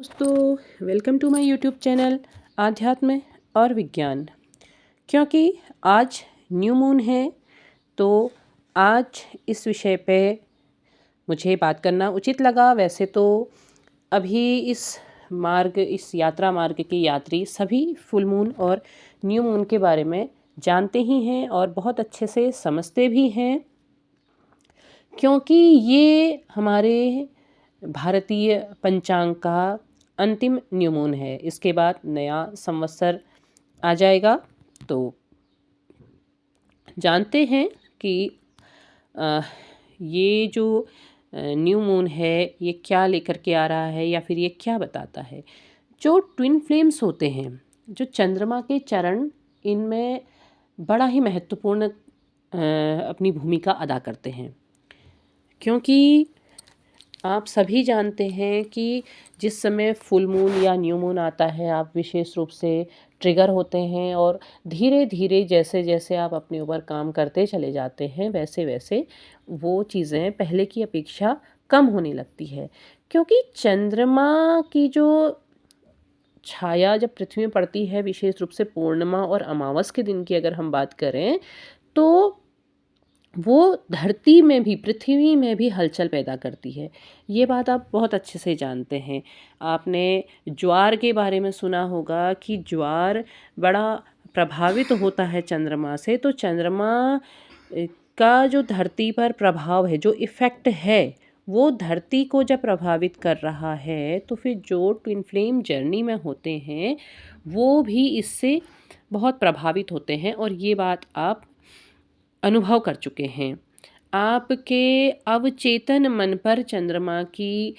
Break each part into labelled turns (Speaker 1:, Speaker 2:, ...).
Speaker 1: दोस्तों, welcome to my YouTube channel आध्यात्म और विज्ञान। क्योंकि आज न्यू मून है तो आज इस विषय पे मुझे बात करना उचित लगा। वैसे तो अभी इस यात्रा मार्ग के यात्री सभी फुल मून और न्यू मून के बारे में जानते ही हैं और बहुत अच्छे से समझते भी हैं, क्योंकि ये हमारे भारतीय पंचांग का अंतिम न्यू मून है। इसके बाद नया संवत्सर आ जाएगा। तो जानते हैं कि ये जो न्यू मून है ये क्या लेकर के आ रहा है या फिर ये क्या बताता है। जो ट्विन फ्लेम्स होते हैं, जो चंद्रमा के चरण, इनमें बड़ा ही महत्वपूर्ण अपनी भूमिका अदा करते हैं। क्योंकि आप सभी जानते हैं कि जिस समय फुल मून या न्यू मून आता है, आप विशेष रूप से ट्रिगर होते हैं और धीरे धीरे जैसे जैसे आप अपने ऊपर काम करते चले जाते हैं, वैसे वैसे वो चीज़ें पहले की अपेक्षा कम होने लगती है। क्योंकि चंद्रमा की जो छाया जब पृथ्वी में पड़ती है, विशेष रूप से पूर्णिमा और अमावस के दिन की अगर हम बात करें, तो वो धरती में भी, पृथ्वी में भी हलचल पैदा करती है। ये बात आप बहुत अच्छे से जानते हैं। आपने ज्वार के बारे में सुना होगा कि ज्वार बड़ा प्रभावित होता है चंद्रमा से। तो चंद्रमा का जो धरती पर प्रभाव है, जो इफ़ेक्ट है, वो धरती को जब प्रभावित कर रहा है, तो फिर जो ट्विन फ्लेम जर्नी में होते हैं वो भी इससे बहुत प्रभावित होते हैं। और ये बात आप अनुभव कर चुके हैं। आपके अवचेतन मन पर चंद्रमा की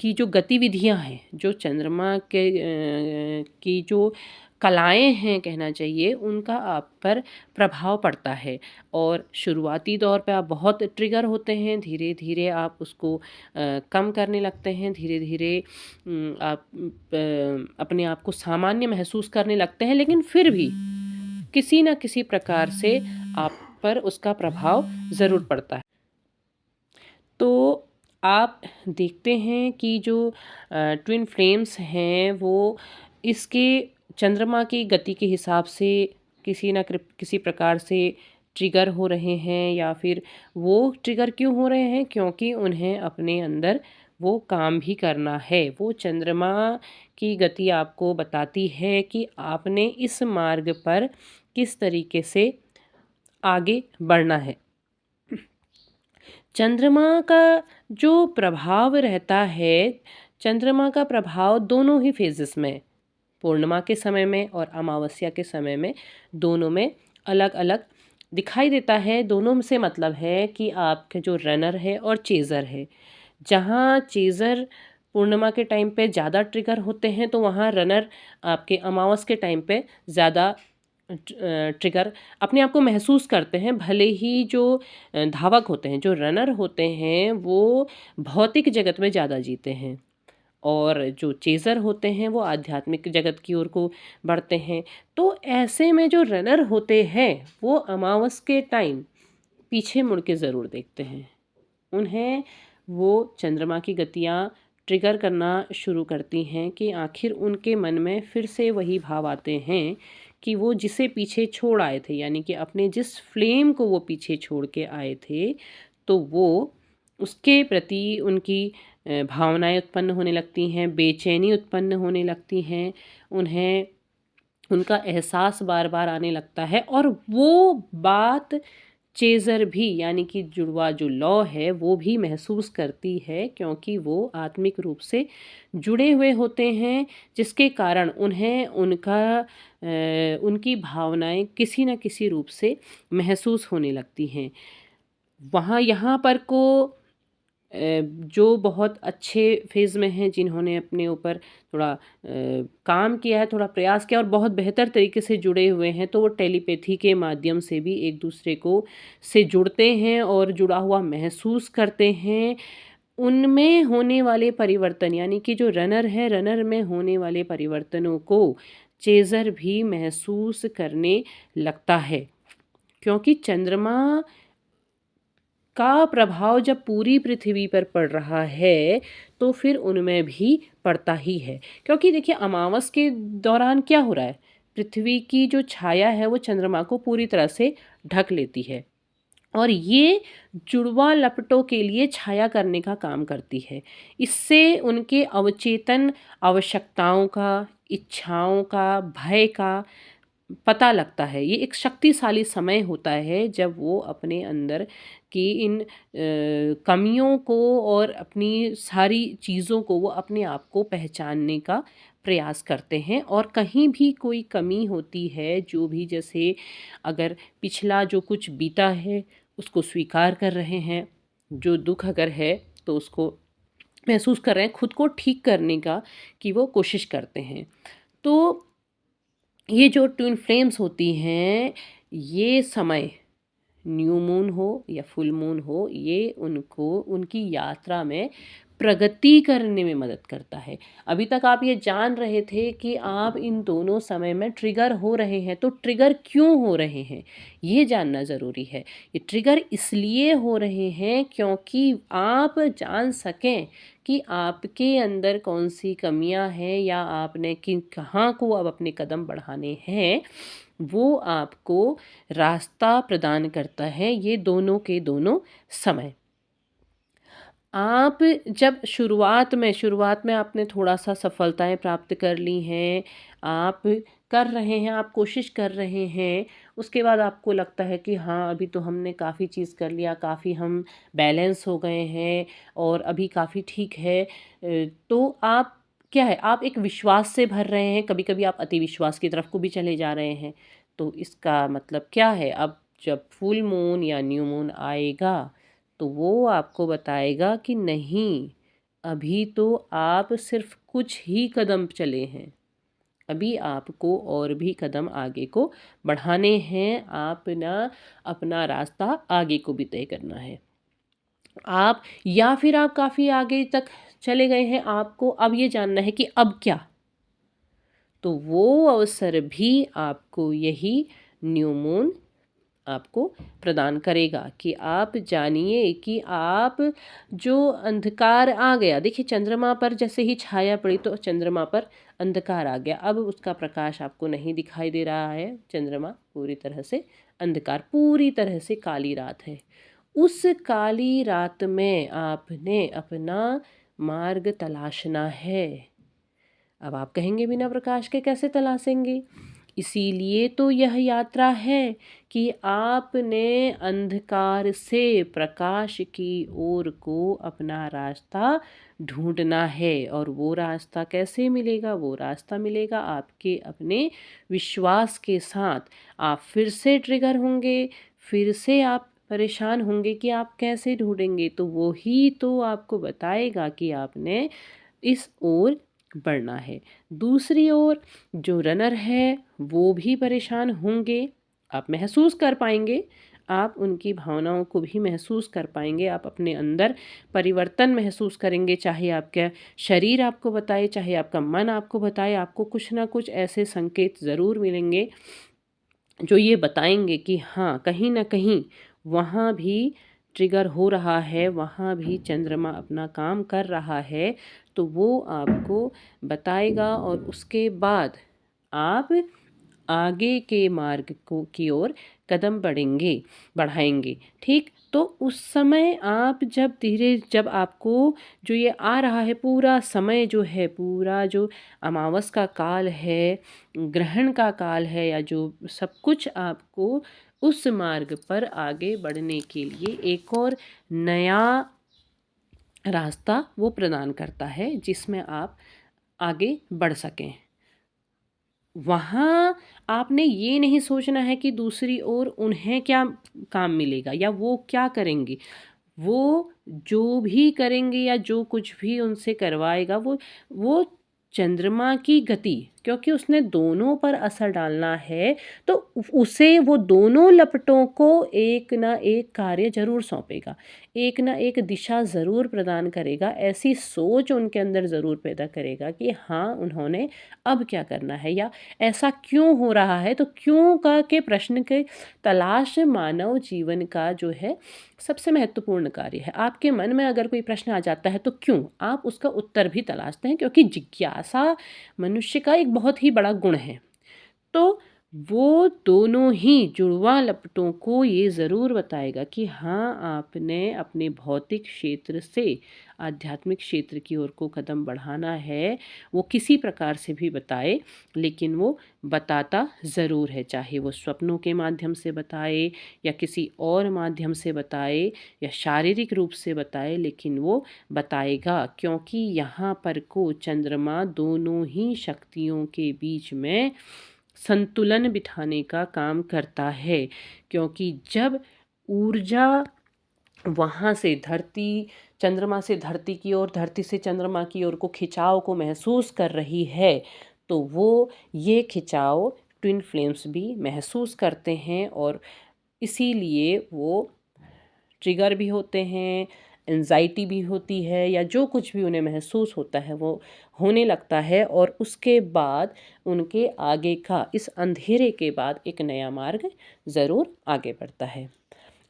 Speaker 1: जो गतिविधियां हैं, जो चंद्रमा की जो कलाएं हैं कहना चाहिए, उनका आप पर प्रभाव पड़ता है। और शुरुआती दौर पे आप बहुत ट्रिगर होते हैं, धीरे धीरे आप उसको कम करने लगते हैं, धीरे धीरे आप अपने आप को सामान्य महसूस करने लगते हैं। लेकिन फिर भी किसी न किसी प्रकार से आप पर उसका प्रभाव ज़रूर पड़ता है। तो आप देखते हैं कि जो ट्विन फ्लेम्स हैं वो इसके चंद्रमा की गति के हिसाब से किसी प्रकार से ट्रिगर हो रहे हैं। या फिर वो ट्रिगर क्यों हो रहे हैं? क्योंकि उन्हें अपने अंदर वो काम भी करना है। वो चंद्रमा की गति आपको बताती है कि आपने इस मार्ग पर किस तरीके से आगे बढ़ना है। चंद्रमा का जो प्रभाव रहता है, चंद्रमा का प्रभाव दोनों ही फेजेस में, पूर्णिमा के समय में और अमावस्या के समय में, दोनों में अलग अलग दिखाई देता है। दोनों से मतलब है कि आपके जो रनर है और चेज़र है। जहाँ चेज़र पूर्णिमा के टाइम पे ज़्यादा ट्रिगर होते हैं, तो वहाँ रनर आपके अमावस के टाइम पे ज़्यादा ट्रिगर अपने आप को महसूस करते हैं। भले ही जो धावक होते हैं, जो रनर होते हैं, वो भौतिक जगत में ज़्यादा जीते हैं और जो चेज़र होते हैं वो आध्यात्मिक जगत की ओर को बढ़ते हैं। तो ऐसे में जो रनर होते हैं वो अमावस के टाइम पीछे मुड़ के ज़रूर देखते हैं। उन्हें वो चंद्रमा की गतियाँ ट्रिगर करना शुरू करती हैं कि आखिर उनके मन में फिर से वही भाव आते हैं कि वो जिसे पीछे छोड़ आए थे, यानी कि अपने जिस फ्लेम को वो पीछे छोड़ के आए थे, तो वो उसके प्रति उनकी भावनाएं उत्पन्न होने लगती हैं, बेचैनी उत्पन्न होने लगती हैं। उन्हें उनका एहसास बार बार आने लगता है। और वो बात चेज़र भी, यानी कि जुड़वा जो लौ है, वो भी महसूस करती है, क्योंकि वो आत्मिक रूप से जुड़े हुए होते हैं, जिसके कारण उन्हें उनकी भावनाएं किसी न किसी रूप से महसूस होने लगती हैं। यहाँ पर को जो बहुत अच्छे फेज़ में हैं, जिन्होंने अपने ऊपर थोड़ा काम किया है, थोड़ा प्रयास किया और बहुत बेहतर तरीके से जुड़े हुए हैं, तो वो टेलीपैथी के माध्यम से भी एक दूसरे को से जुड़ते हैं और जुड़ा हुआ महसूस करते हैं। उनमें होने वाले परिवर्तन, यानी कि जो रनर है, रनर में होने वाले परिवर्तनों को चेज़र भी महसूस करने लगता है। क्योंकि चंद्रमा का प्रभाव जब पूरी पृथ्वी पर पड़ रहा है तो फिर उनमें भी पड़ता ही है। क्योंकि देखिए अमावस के दौरान क्या हो रहा है, पृथ्वी की जो छाया है वो चंद्रमा को पूरी तरह से ढक लेती है और ये जुड़वा लपटों के लिए छाया करने का काम करती है। इससे उनके अवचेतन आवश्यकताओं का, इच्छाओं का, भय का पता लगता है। ये एक शक्तिशाली समय होता है जब वो अपने अंदर की इन कमियों को और अपनी सारी चीज़ों को वो अपने आप को पहचानने का प्रयास करते हैं और कहीं भी कोई कमी होती है, जो भी जैसे अगर पिछला जो कुछ बीता है उसको स्वीकार कर रहे हैं, जो दुःख अगर है तो उसको महसूस कर रहे हैं, खुद को ठीक करने का कि वो कोशिश करते हैं। तो ये जो ट्विन फ्लेम्स होती हैं, ये समय न्यू मून हो या फुल मून हो, ये उनको उनकी यात्रा में प्रगति करने में मदद करता है। अभी तक आप ये जान रहे थे कि आप इन दोनों समय में ट्रिगर हो रहे हैं, तो ट्रिगर क्यों हो रहे हैं, ये जानना ज़रूरी है। ये ट्रिगर इसलिए हो रहे हैं क्योंकि आप जान सकें कि आपके अंदर कौन-सी कमियाँ हैं या आपने किन कहाँ को अब अपने कदम बढ़ाने हैं, वो आपको रास्ता प्रदान करता है ये दोनों के दोनों समय। आप जब शुरुआत में आपने थोड़ा-सा सफलताएँ प्राप्त कर ली हैं, आप कर रहे हैं, आप कोशिश कर रहे हैं, उसके बाद आपको लगता है कि हाँ, अभी तो हमने काफ़ी चीज़ कर लिया, काफ़ी हम बैलेंस हो गए हैं और अभी काफ़ी ठीक है। तो आप क्या है, आप एक विश्वास से भर रहे हैं, कभी-कभी आप अति विश्वास की तरफ को भी चले जा रहे हैं। तो इसका मतलब क्या है, अब जब फुल मून या न्यू मून आएगा तो वो आपको बताएगा कि नहीं, अभी तो आप सिर्फ कुछ ही कदम चले हैं, अभी आपको और भी कदम आगे को बढ़ाने हैं, आप ना अपना रास्ता आगे को भी तय करना है। आप या फिर आप काफ़ी आगे तक चले गए हैं, आपको अब ये जानना है कि अब क्या? तो वो अवसर भी आपको यही न्यू मून आपको प्रदान करेगा कि आप जानिए कि आप जो अंधकार आ गया, देखिए चंद्रमा पर जैसे ही छाया पड़ी तो चंद्रमा पर अंधकार आ गया, अब उसका प्रकाश आपको नहीं दिखाई दे रहा है, चंद्रमा पूरी तरह से अंधकार, पूरी तरह से काली रात है। उस काली रात में आपने अपना मार्ग तलाशना है। अब आप कहेंगे बिना प्रकाश के कैसे तलाशेंगे? इसीलिए तो यह यात्रा है कि आपने अंधकार से प्रकाश की ओर को अपना रास्ता ढूंढना है और वो रास्ता कैसे मिलेगा? वो रास्ता मिलेगा आपके अपने विश्वास के साथ। आप फिर से ट्रिगर होंगे, फिर से आप परेशान होंगे कि आप कैसे ढूंढेंगे, तो वो ही तो आपको बताएगा कि आपने इस ओर बढ़ना है। दूसरी ओर जो रनर है वो भी परेशान होंगे, आप महसूस कर पाएँगे, आप उनकी भावनाओं को भी महसूस कर पाएँगे, आप अपने अंदर परिवर्तन महसूस करेंगे, चाहे आपका शरीर आपको बताए, चाहे आपका मन आपको बताए, आपको कुछ ना कुछ ऐसे संकेत ज़रूर मिलेंगे, जो ये बताएँगे कि हाँ, कहीं न कहीं वहाँ भी ट्रिगर हो रहा है, वहाँ भी चंद्रमा अपना काम कर रहा है, तो वो आपको बताएगा और उसके बाद आप आगे के मार्ग को की ओर कदम बढ़ाएँगे, ठीक? तो उस समय आप जब आपको जो ये आ रहा है पूरा समय जो है, पूरा जो अमावस का काल है, ग्रहण का काल है या जो सब कुछ आपको उस मार्ग पर आगे बढ़ने के लिए एक और नया रास्ता वो प्रदान करता है, जिसमें आप आगे बढ़ सकें। वहाँ आपने ये नहीं सोचना है कि दूसरी ओर उन्हें क्या काम मिलेगा या वो क्या करेंगे। वो जो भी करेंगे या जो कुछ भी उनसे करवाएगा वो चंद्रमा की गति, क्योंकि उसने दोनों पर असर डालना है, तो उसे वो दोनों लपटों को एक ना एक कार्य ज़रूर सौंपेगा, एक ना एक दिशा ज़रूर प्रदान करेगा, ऐसी सोच उनके अंदर ज़रूर पैदा करेगा कि हाँ, उन्होंने अब क्या करना है या ऐसा क्यों हो रहा है। तो क्यों का के प्रश्न के तलाश मानव जीवन का जो है सबसे महत्वपूर्ण कार्य है। आपके मन में अगर कोई प्रश्न आ जाता है तो क्यों? आप उसका उत्तर भी तलाशते हैं, क्योंकि जिज्ञासा मनुष्य का एक बहुत ही बड़ा गुण है। तो वो दोनों ही जुड़वां लपटों को ये ज़रूर बताएगा कि हाँ, आपने अपने भौतिक क्षेत्र से आध्यात्मिक क्षेत्र की ओर को कदम बढ़ाना है। वो किसी प्रकार से भी बताए, लेकिन वो बताता ज़रूर है, चाहे वो स्वप्नों के माध्यम से बताए या किसी और माध्यम से बताए या शारीरिक रूप से बताए, लेकिन वो बताएगा, क्योंकि यहाँ पर को चंद्रमा दोनों ही शक्तियों के बीच में संतुलन बिठाने का काम करता है। क्योंकि जब ऊर्जा वहाँ से धरती, चंद्रमा से धरती की ओर, धरती से चंद्रमा की ओर को खिंचाव को महसूस कर रही है, तो वो ये खिंचाव ट्विन फ्लेम्स भी महसूस करते हैं और इसीलिए वो ट्रिगर भी होते हैं, एंजाइटी भी होती है, या जो कुछ भी उन्हें महसूस होता है वो होने लगता है, और उसके बाद उनके आगे का, इस अंधेरे के बाद एक नया मार्ग ज़रूर आगे बढ़ता है।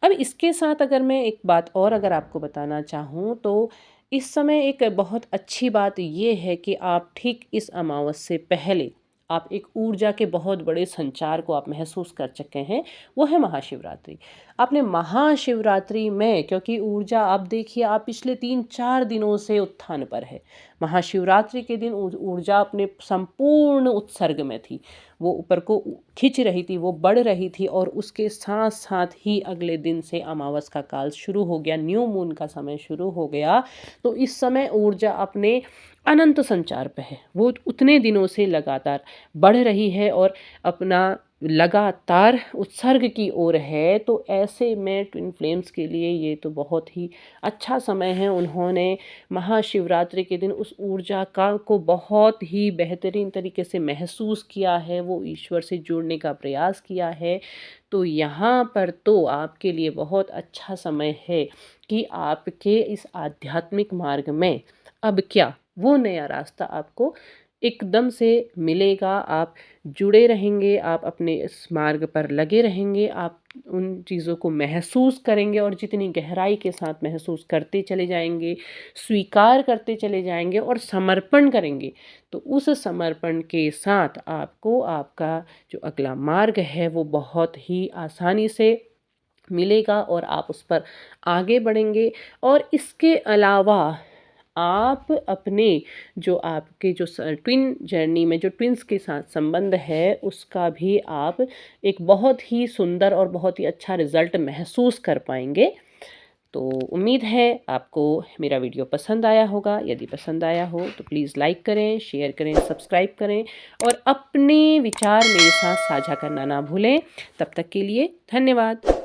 Speaker 1: अब इसके साथ अगर मैं एक बात और अगर आपको बताना चाहूँ, तो इस समय एक बहुत अच्छी बात ये है कि आप ठीक इस अमावस से पहले आप एक ऊर्जा के बहुत बड़े संचार को आप महसूस कर चुके हैं, वो है महाशिवरात्रि। आपने महाशिवरात्रि में, क्योंकि ऊर्जा आप देखिए, आप पिछले 3-4 दिनों से उत्थान पर है। महाशिवरात्रि के दिन ऊर्जा अपने संपूर्ण उत्सर्ग में थी, वो ऊपर को खिंच रही थी, वो बढ़ रही थी, और उसके साथ साथ ही अगले दिन से अमावस का काल शुरू हो गया, न्यू मून का समय शुरू हो गया। तो इस समय ऊर्जा अपने अनंत संचार पे है, वो उतने दिनों से लगातार बढ़ रही है और अपना लगातार उत्सर्ग की ओर है। तो ऐसे में ट्विन फ्लेम्स के लिए ये तो बहुत ही अच्छा समय है। उन्होंने महाशिवरात्रि के दिन उस ऊर्जा का को बहुत ही बेहतरीन तरीके से महसूस किया है, वो ईश्वर से जुड़ने का प्रयास किया है। तो यहाँ पर तो आपके लिए बहुत अच्छा समय है कि आपके इस आध्यात्मिक मार्ग में अब क्या, वो नया रास्ता आपको एकदम से मिलेगा। आप जुड़े रहेंगे, आप अपने इस मार्ग पर लगे रहेंगे, आप उन चीज़ों को महसूस करेंगे, और जितनी गहराई के साथ महसूस करते चले जाएंगे, स्वीकार करते चले जाएंगे और समर्पण करेंगे, तो उस समर्पण के साथ आपको आपका जो अगला मार्ग है वो बहुत ही आसानी से मिलेगा और आप उस पर आगे बढ़ेंगे। और इसके अलावा आप अपने जो आपके जो ट्विन जर्नी में जो ट्विन्स के साथ संबंध है, उसका भी आप एक बहुत ही सुंदर और बहुत ही अच्छा रिजल्ट महसूस कर पाएंगे। तो उम्मीद है आपको मेरा वीडियो पसंद आया होगा। यदि पसंद आया हो तो प्लीज़ लाइक करें, शेयर करें, सब्सक्राइब करें और अपने विचार मेरे साथ साझा करना ना भूलें। तब तक के लिए धन्यवाद।